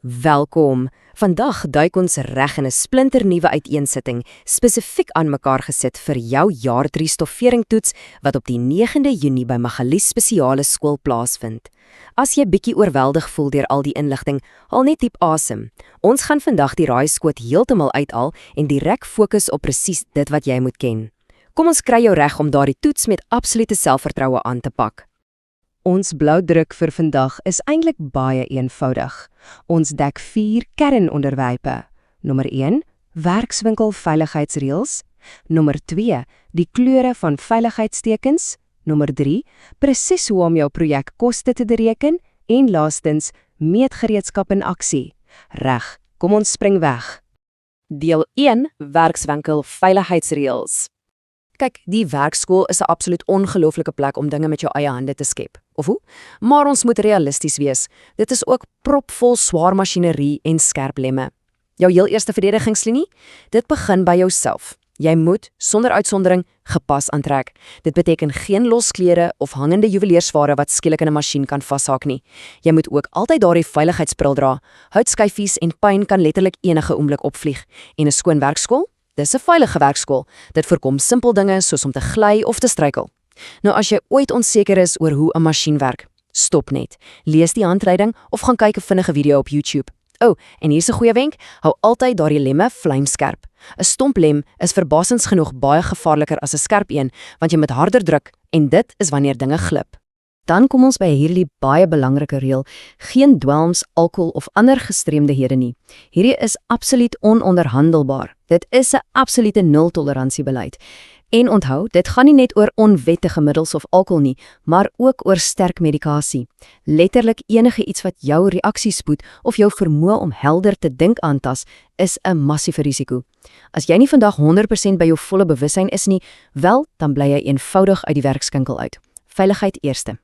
Welkom. Vandag duik ons reg in 'n splinternuwe uiteensetting, spesifiek aan mekaar gesit vir jou jaar 3 stofferingtoets wat op die 9de Junie by Magalies Spesiale Skool plaasvind. As jy bietjie oorweldig voel deur al die inligting, haal net diep asem. Ons gaan vandag die raaiskoot heeltemal uithaal en direk fokus op presies dit wat jy moet ken. Kom ons kry jou reg om daardie toets met absolute selfvertroue aan te pak. Ons bloudruk vir vandag is eintlik baie eenvoudig. Ons dek 4 kernonderwerpe. Nommer 1, werkswinkel veiligheidsreëls. Nommer 2, die kleure van veiligheidstekens. Nommer 3, presies hoe om jou projekkoste te bereken. En laastens, meetgereedskap in aksie. Reg, kom ons spring weg. Deel 1, werkswinkel veiligheidsreëls. Kyk, die werkskool is 'n absoluut ongelooflike plek om dinge met jou eie hande te skep. Of hoe? Maar ons moet realisties wees. Dit is ook propvol swaar masjinerie en skerp lemme. Jou heel eerste verdedigingslinie? Dit begin by jouself. Jy moet, sonder uitsondering, gepas aantrek. Dit beteken geen los klere of hangende juweliersware wat skielik in 'n masjien kan vashaak nie. Jy moet ook altyd daardie veiligheidsbril dra. Houtskyfies en pyn kan letterlik enige oomblik opvlieg. En 'n skoon werkskool? Dis 'n veilige werkskool. Dit voorkom simpel dinge soos om te gly of te struikel. Nou as jy ooit onseker is oor hoe 'n masjien werk, stop net. Lees die handleiding of gaan kyk 'n vinnige video op YouTube. En hier's 'n goeie wenk, hou altyd daardie lemme vlamskerp. 'n Stomp lem is verbasings genoeg baie gevaarliker as 'n skerp een, want jy moet harder druk en dit is wanneer dinge glip. Dan kom ons by hierdie baie belangrike reël: geen dwelms, alkohol of ander gestremdhede nie. Hierdie is absoluut ononderhandelbaar. Dit is 'n absolute nul-toleransiebeleid. En onthou, dit gaan nie net oor onwettige middels of alkohol nie, maar ook oor sterk medikasie. Letterlik enige iets wat jou reaksiespoed of jou vermoë om helder te dink aantas, is 'n massiewe risiko. As jy nie vandag 100% by jou volle bewussyn is nie, wel, dan bly jy eenvoudig uit die werkskinkel uit. Veiligheid eerste.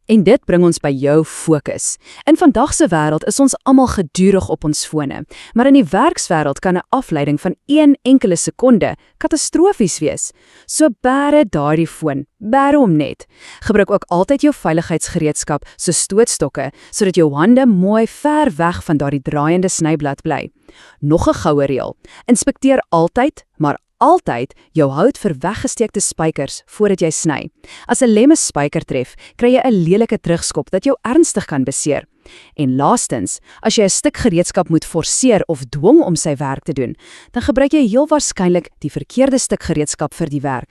En dit bring ons by jou fokus. In vandag se wêreld is ons almal gedurig op ons fone, maar in die werkswêreld kan 'n afleiding van 1 enkele sekonde katastrofies wees. So bære daardie foon, bære hom net. Gebruik ook altyd jou veiligheidsgereedskap so stootstokke, sodat jou hande mooi ver weg van daardie draaiende snyblad bly. Nog 'n goue reël: inspekteer altyd, maar altyd jou hout vir weggesteekte spykers voordat jy sny. As 'n lemme spyker tref, kry jy 'n lelike terugskop dat jou ernstig kan beseer. En laastens, as jy 'n stuk gereedskap moet forceer of dwing om sy werk te doen, dan gebruik jy heel waarskynlik die verkeerde stuk gereedskap vir die werk.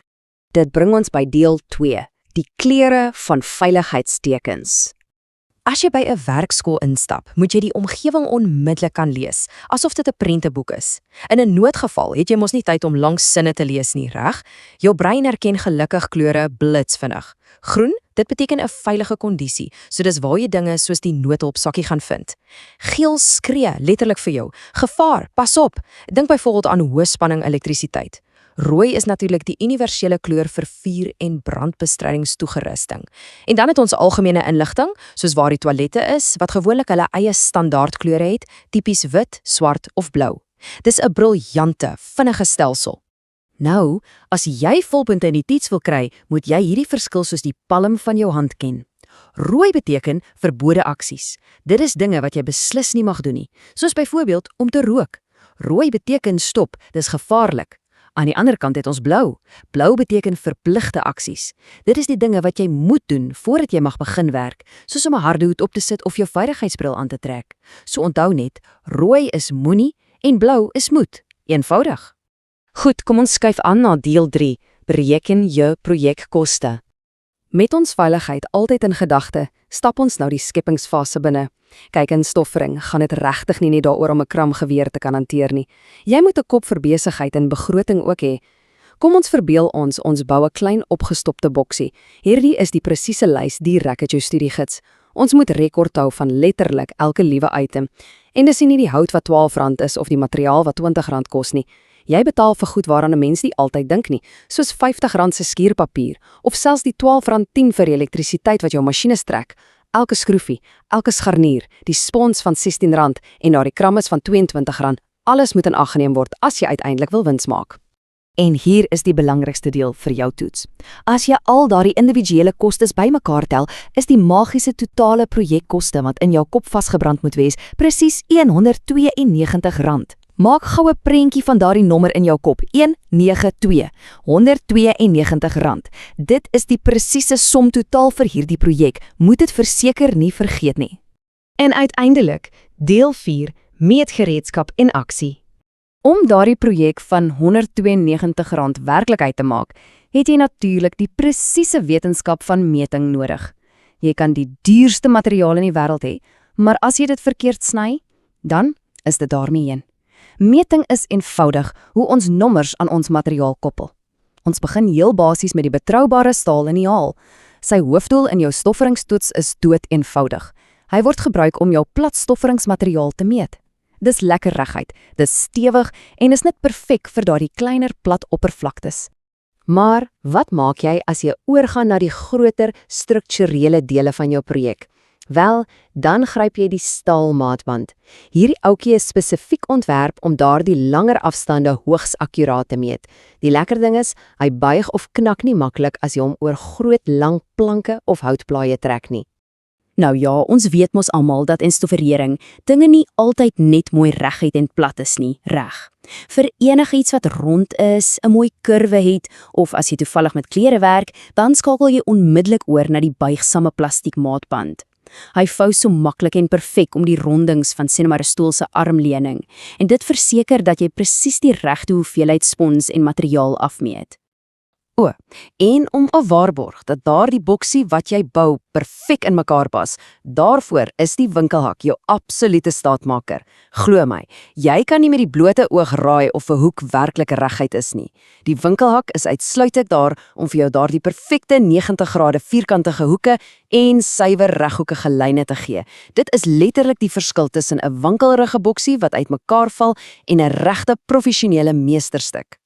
Dit bring ons by deel 2, die kleure van veiligheidstekens. As jy by 'n werkskool instap, moet jy die omgewing onmiddellik kan lees, asof dit 'n prenteboek is. In 'n noodgeval het jy mos nie tyd om lang sinne te lees nie, reg? Jou brein herken gelukkig kleure blitsvinnig. Groen, dit beteken 'n veilige kondisie, so dis waar jy dinge soos die noodhulpsakkie gaan vind. Geel skree letterlik vir jou: gevaar, pas op. Dink byvoorbeeld aan hoëspanning elektrisiteit. Rooi is natuurlik die universele kleur vir vuur- en brandbestrydingstoegerusting. En dan het ons algemene inligting, soos waar die toilette is, wat gewoonlik hulle eie standaardkleure het, tipies wit, swart of blou. Dis 'n briljante, vinnige stelsel. Nou, as jy volpunte in die toets wil kry, moet jy hierdie verskil soos die palm van jou hand ken. Rooi beteken verbode aksies. Dit is dinge wat jy beslis nie mag doen nie, soos byvoorbeeld om te rook. Rooi beteken stop, dis gevaarlik. Aan die ander kant het ons blou. Blou beteken verpligte aksies. Dit is die dinge wat jy moet doen voordat jy mag begin werk, soos om 'n harde hoed op te sit of jou veiligheidsbril aan te trek. So onthou net, rooi is moenie en blou is moet. Eenvoudig. Goed, kom ons skuif aan na deel 3, bereken jou projekkoste. Met ons veiligheid altyd in gedagte, stap ons nou die skepingsfase binne. Kyk, in stoffering gaan dit regtig nie net daaroor om 'n kramgeweer te kan hanteer nie. Jy moet 'n kop vir besigheid en begroting ook hê. Kom ons verbeel ons bou 'n klein opgestopte boksie. Hierdie is die presiese lys direk uit jou studiegids. Ons moet rekord hou van letterlik elke liewe item. En dis nie die hout wat R12 is of die materiaal wat R20 kos nie. Jy betaal vir goed waaraan 'n mens nie altyd dink nie, soos R50 se skuurpapier of selfs die R12.10 vir die elektrisiteit wat jou masjiene trek. Elke skroefie, elke scharnier, die spons van R16 en daardie krammes van R22, alles moet in ag geneem word as jy uiteindelik wil wins maak. En hier is die belangrikste deel vir jou toets. As jy al daardie individuele kostes bymekaar tel, is die magiese totale projekkoste wat in jou kop vasgebrand moet wees, presies R192. Maak gou 'n prentjie van daardie nommer in jou kop. 192, R192. Dit is die presiese som totaal vir hierdie projek. Moet dit verseker nie vergeet nie. En uiteindelik, deel 4, meetgereedskap in aksie. Om daardie projek van R192 werklikheid te maak, het jy natuurlik die presiese wetenskap van meting nodig. Jy kan die duurste materiaal in die wêreld hê, maar as jy dit verkeerd sny, dan is dit daarmee heen. Meting is eenvoudig hoe ons nommers aan ons materiaal koppel. Ons begin heel basies met die betroubare staal in die haal. Sy hoofdoel in jou stofferingstoets is dood eenvoudig. Hy word gebruik om jou plat stofferingsmateriaal te meet. Dis lekker reguit, dis stewig en is net perfek vir daardie kleiner plat oppervlaktes. Maar wat maak jy as jy oorgaan na die groter strukturele dele van jou projek? Wel, dan gryp jy die staalmaatband. Hierdie ouetjie is spesifiek ontwerp om daardie langer afstande hoogs akkuraat te meet. Die lekker ding is, hy buig of knak nie maklik as jy hom oor groot lang planke of houtplaaie trek nie. Nou ja, ons weet mos almal dat in stoffering dinge nie altyd net mooi reguit en plat is nie, reg. Vir enigiets wat rond is, 'n mooi kurwe het, of as jy toevallig met klere werk, dan skakel jy onmiddellik oor na die buigsame plastiek maatband. Hy vou so maklik en perfek om die rondings van sê maar 'n stoel se armleuning, en dit verseker dat jy presies die regte hoeveelheid spons en materiaal afmeet. En om 'n waarborg dat daardie boksie wat jy bou perfek in mekaar pas, daarvoor is die winkelhak jou absolute staatmaker. Glo my, jy kan nie met die blote oog raai of 'n hoek werklik reguit is nie. Die winkelhak is uitsluitlik daar om vir jou daardie perfekte 90 grade vierkantige hoeke en suiwer reghoekige lyne te gee. Dit is letterlik die verskil tussen 'n wankelrige boksie wat uitmekaar val en 'n regte professionele meesterstuk.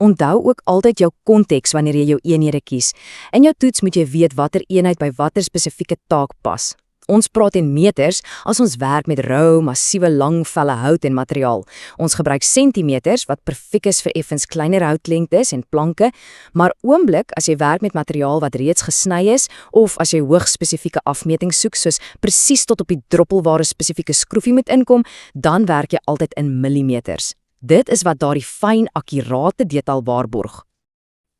Onthou ook altyd jou konteks wanneer jy jou eenhede kies. In jou toets moet jy weet watter eenheid by watter spesifieke taak pas. Ons praat in meters as ons werk met rou, massiewe lang velle hout en materiaal. Ons gebruik sentimeters wat perfek is vir effens kleiner houtlengtes en planke, maar oomblik as jy werk met materiaal wat reeds gesny is of as jy hoogs spesifieke afmetings soek soos presies tot op die droppel waar 'n spesifieke skroefie moet inkom, dan werk jy altyd in millimeters. Dit is wat daardie fyn, akkurate detail waarborg.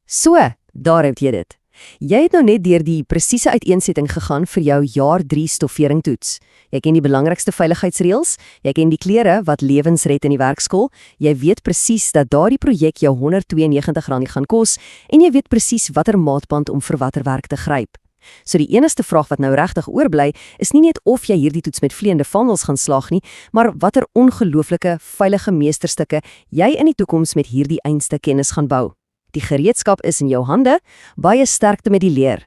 So, daar het jy dit. Jy het nou net deur die presiese uiteensetting gegaan vir jou jaar 3 stofferingtoets. Jy ken die belangrikste veiligheidsreëls, jy ken die klere wat lewens red in die werkskool, jy weet presies dat daardie projek jou R192 gaan kos en jy weet presies watter maatband om vir watter werk te gryp. So die enigste vraag wat nou regtig oorbly, is nie net of jy hierdie toets met vleiende vaandels gaan slaag nie, maar watter ongelooflike, veilige meesterstukke jy in die toekoms met hierdie einste kennis gaan bou. Die gereedskap is in jou hande, baie sterkte met die leer.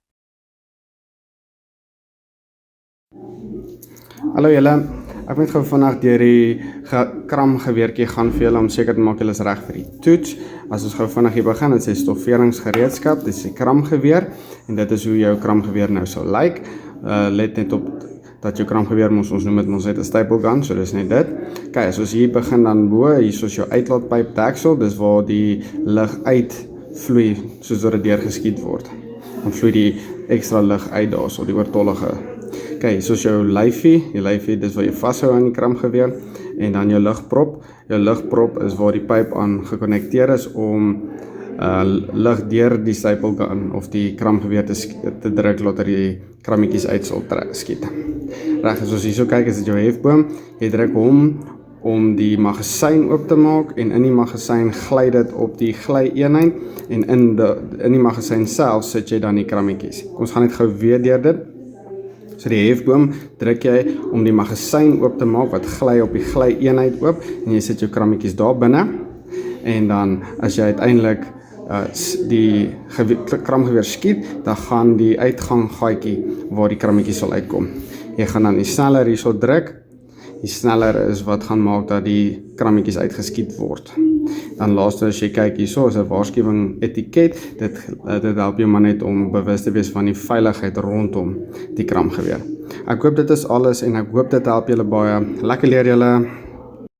Hallo julle, ek moet gou vandag deur die kramgeweertjie gaan vir julle om seker te maak julle is reg vir die toets. As ons gou vandag hier begin, dit sê stofferingsgereedskap, dit is die kramgeweer en dit is hoe jou kramgeweer nou sou lyk. Let net op dat jou kramgeweer ons noem dit net 'n staple gun, so dis net dit. Kyk, as ons hier begin dan bo, hier is jou uitlaatpyp deksel, dis waar die lug uitvloei soos wat dit deurgeskiet word. Dan vloei die ekstra lug uit daarso, die oortollige. Kyk, soos jou lyfie, dis wat jy vashou aan die kramgeweer en dan jou lugprop. Jou lugprop is waar die pyp aan gekonnekteer is om lug deur die staple gun of die kramgeweer te druk laat die krammetjies uit sal skiet. Reg, as ons hierso kyk, is dit jou hefboom. Jy druk hom om die magasyn oop te maak en in die magasyn gly dit op die gly-eenheid en in die magasyn self sit jy dan die krammetjies. Kom ons gaan net gou weer deur dit. So die hefboom druk jy om die magasyn oop te maak wat gly op die gly-eenheid oop en jy sit jou krammetjies daar binne en dan as jy uiteindelik die kramgeweer skiet, dan gaan die uitganggaatjie waar die krammetjies sal uitkom. Jy gaan dan die sneller hierso druk. Die sneller is wat gaan maak dat die krammetjies uitgeskiet word. Dan laaste as jy kyk hierso is 'n waarskuwing etiket. Dit help jou maar net om bewus te wees van die veiligheid rondom die kramgeweer. Ek hoop dit is alles en ek hoop dit help julle baie. Lekker leer julle.